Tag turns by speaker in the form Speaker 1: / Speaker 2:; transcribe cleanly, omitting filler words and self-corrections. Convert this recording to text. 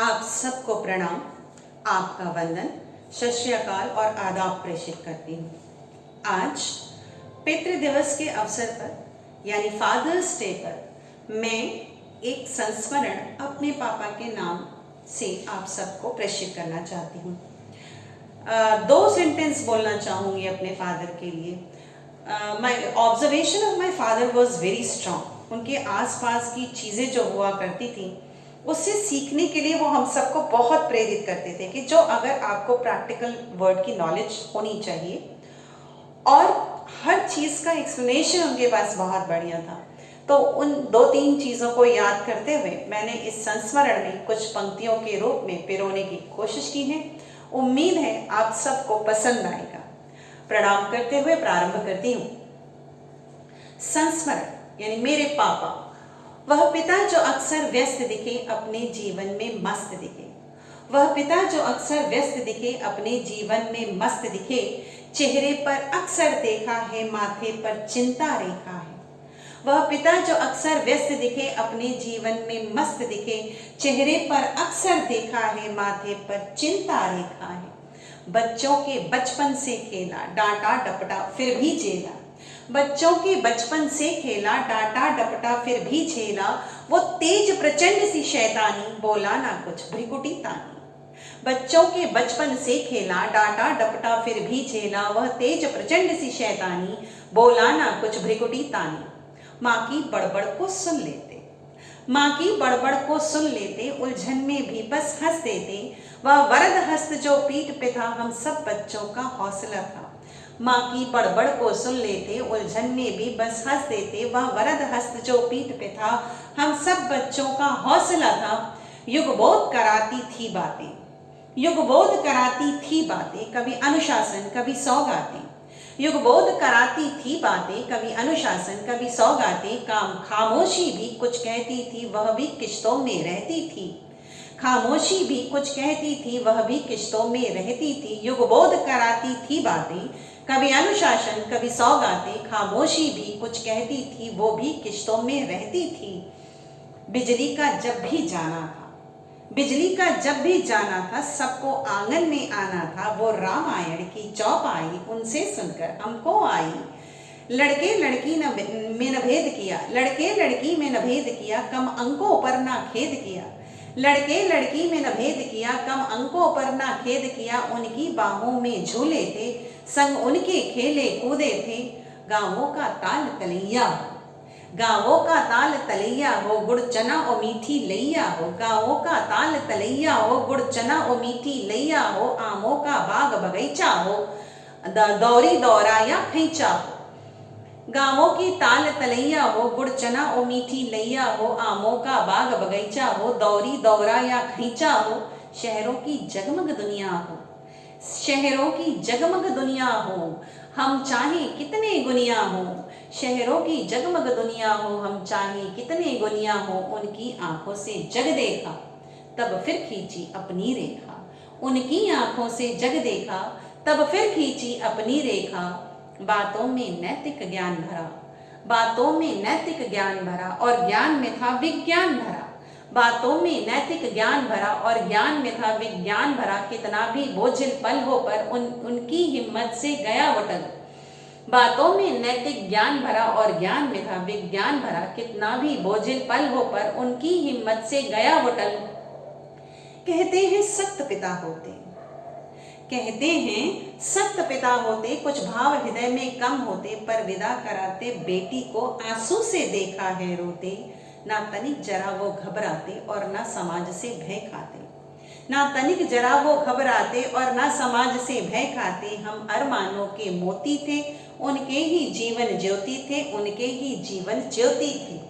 Speaker 1: आप सबको प्रणाम, आपका वंदन, सत श्री अकाल और आदाब प्रेषित करती हूँ। आज पितृ दिवस के अवसर पर यानी फादर्स डे पर मैं एक संस्मरण अपने पापा के नाम से आप सबको प्रेषित करना चाहती हूँ। दो सेंटेंस बोलना चाहूँगी अपने फादर के लिए। My observation of my father was very strong. उनके आसपास की चीज़ें जो हुआ करती थी उससे सीखने के लिए वो हम सबको बहुत प्रेरित करते थे कि जो अगर आपको प्रैक्टिकल वर्ड की नॉलेज होनी चाहिए और हर चीज़ का एक्सप्लेनेशन उनके पास बहुत बढ़िया था। तो उन दो तीन चीज़ों को याद करते हुए मैंने इस संस्मरण में कुछ पंक्तियों के रूप में पिरोने की कोशिश की है। उम्मीद है आप सबको पसंद आएगा। प्रणाम करते हुए प्रारंभ करती हूँ। संस्मरण यानी मेरे पापा, वह पिता जो अक्सर व्यस्त दिखे अपने जीवन में मस्त दिखे। वह पिता जो अक्सर व्यस्त दिखे अपने जीवन में मस्त दिखे। चेहरे पर अक्सर देखा है माथे पर चिंता रेखा है। वह पिता जो अक्सर व्यस्त दिखे अपने जीवन में मस्त दिखे। चेहरे पर अक्सर देखा है माथे पर चिंता रेखा है। बच्चों के बचपन से खेला डांटा डपटा फिर भी झेला। बच्चों के बचपन से खेला डांटा डपटा फिर भी झेला। वो तेज प्रचंड सी शैतानी बोला ना कुछ भ्रिकुटी तानी। बच्चों के बचपन से खेला डांटा डपटा फिर भी झेला। वह तेज प्रचंड सी शैतानी बोला ना कुछ भ्रिकुटी तानी। माँ की बड़बड़ को सुन लेते, माँ की बड़बड़ को सुन लेते, उलझन में भी बस हंस देते। वह वरद हस्त जो पीठ पे था हम सब बच्चों का हौसला था। माँ की बड़बड़ को सुन लेते, उलझन में भी बस हंस देते। वह वरद हस्त जो पीठ पे था हम सब बच्चों का हौसला था। युगबोध कराती थी बातें, युगबोध कराती थी बातें, कभी अनुशासन कभी सौगातें। युगबोध कराती थी बातें, कभी अनुशासन कभी सौगातें। काम खामोशी भी कुछ कहती थी, वह भी किश्तों में रहती थी। खामोशी भी कुछ कहती थी, वह भी किश्तों में रहती थी। युगबोध कराती थी बातें, कभी अनुशासन कभी सौगातें। खामोशी भी कुछ कहती थी, वो भी किश्तों में रहती थी। बिजली का जब भी जाना था, बिजली का जब भी जाना था, सबको आंगन में आना था। वो रामायण की चौपाई उनसे सुनकर हमको आई। लड़के लड़की में न भेद किया, लड़के लड़की में न भेद किया, कम अंकों पर ना खेद किया। लड़के लड़की में न भेद किया, कम अंकों पर ना खेद किया। उनकी बाहों में झूले थे, संग उनके खेले कूदे थे। गाँवों का ताल तलैया हो, गाँवों का ताल तलैया हो, गुड़ चना और मीठी लैया हो। गाँवों का ताल तलैया हो, गुड़ चना और मीठी लैया हो। आमों का बाग बगीचा हो, दौरी दौरा या खैचा हो। गाँवों की ताल तलैया हो, गुड़ चना और मीठी लैया हो। आमों का बाग बगीचा हो, दौरी दौरा या खैचा हो। शहरों की जगमग दुनिया हो, शहरों की जगमग दुनिया हो, हम चाहे कितने गुनिया हो। शहरों की जगमग दुनिया हो, हम चाहे कितने गुनिया हो। उनकी आंखों से जग देखा, तब फिर खींची अपनी रेखा। उनकी आंखों से जग देखा, तब फिर खींची अपनी रेखा। बातों में नैतिक ज्ञान भरा, बातों में नैतिक ज्ञान भरा और ज्ञान में था विज्ञान भरा। बातों में नैतिक ज्ञान भरा और ज्ञान में था विज्ञान भरा। कितना भी बोझिल पल हो पर उनकी हिम्मत से गया वटल। बातों में नैतिक ज्ञान भरा और ज्ञान में था विज्ञान भरा। कितना भी बोझिल पल हो पर उनकी हिम्मत से गया वटल। कहते हैं सख्त पिता होते, कहते हैं सख्त पिता होते, कुछ भाव हृदय में कम होते। पर विदा कराते बेटी को आंसू से देखा है रोते। ना तनिक जरा वो घबराते और ना समाज से भय खाते। ना तनिक जरा वो घबराते और ना समाज से भय खाते। हम अरमानों के मोती थे, उनके ही जीवन ज्योति थे, उनके ही जीवन ज्योति थे।